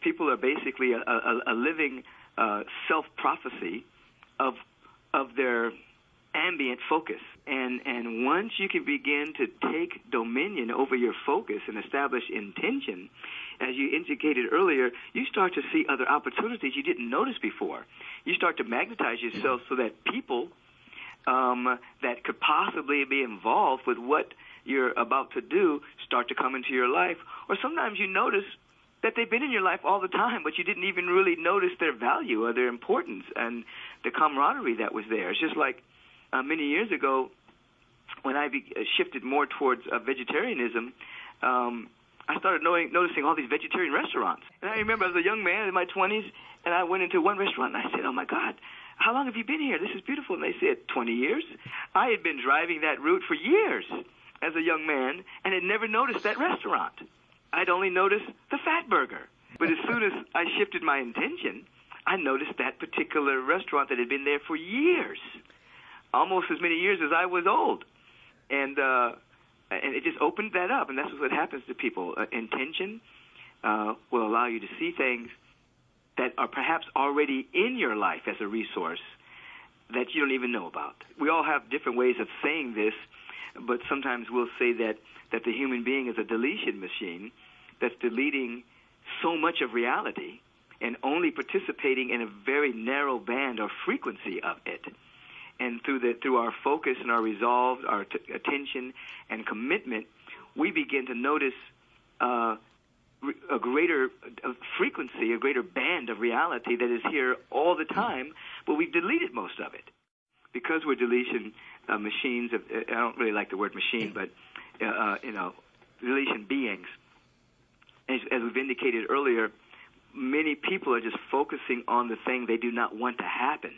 people are basically a living self-prophecy of their ambient focus. And once you can begin to take dominion over your focus and establish intention, as you indicated earlier, you start to see other opportunities you didn't notice before. You start to magnetize yourself so that people that could possibly be involved with what you're about to do start to come into your life. Or sometimes you notice that they've been in your life all the time, but you didn't even really notice their value or their importance and the camaraderie that was there. It's just like many years ago when I shifted more towards vegetarianism, I started noticing all these vegetarian restaurants. And I remember as a young man in my 20s, and I went into one restaurant, and I said, "Oh, my God, how long have you been here? This is beautiful." And they said, 20 years. I had been driving that route for years as a young man and had never noticed that restaurant. I'd only noticed the fat burger. But as soon as I shifted my intention, I noticed that particular restaurant that had been there for years, almost as many years as I was old. And it just opened that up, and that's what happens to people. Intention will allow you to see things that are perhaps already in your life as a resource that you don't even know about. We all have different ways of saying this, but sometimes we'll say that the human being is a deletion machine that's deleting so much of reality and only participating in a very narrow band or frequency of it. And through our focus and our resolve, our attention and commitment, we begin to notice a greater frequency, a greater band of reality that is here all the time, but we've deleted most of it. Because we're deletion machines, I don't really like the word machine, but, deletion beings. As we've indicated earlier, many people are just focusing on the thing they do not want to happen.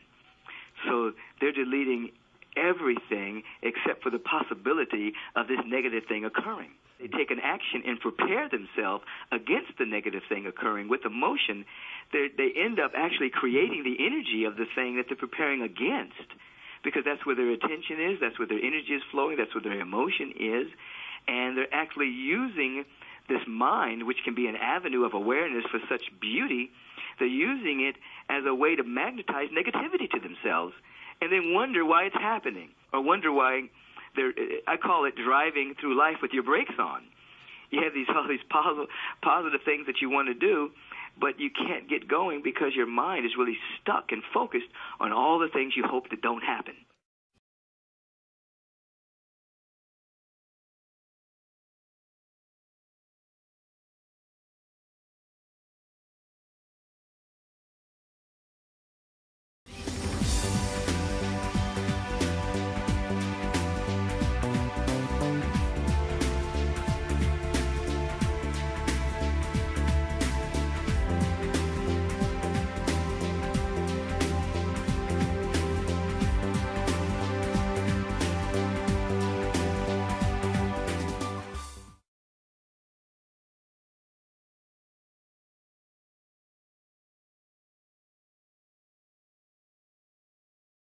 So they're deleting everything except for the possibility of this negative thing occurring. They take an action and prepare themselves against the negative thing occurring with emotion. They end up actually creating the energy of the thing that they're preparing against, because that's where their attention is, that's where their energy is flowing, that's where their emotion is, and they're actually using this mind, which can be an avenue of awareness for such beauty. They're using it as a way to magnetize negativity to themselves and then wonder why it's happening, or wonder why I call it driving through life with your brakes on. You have all these positive things that you want to do, but you can't get going because your mind is really stuck and focused on all the things you hope that don't happen.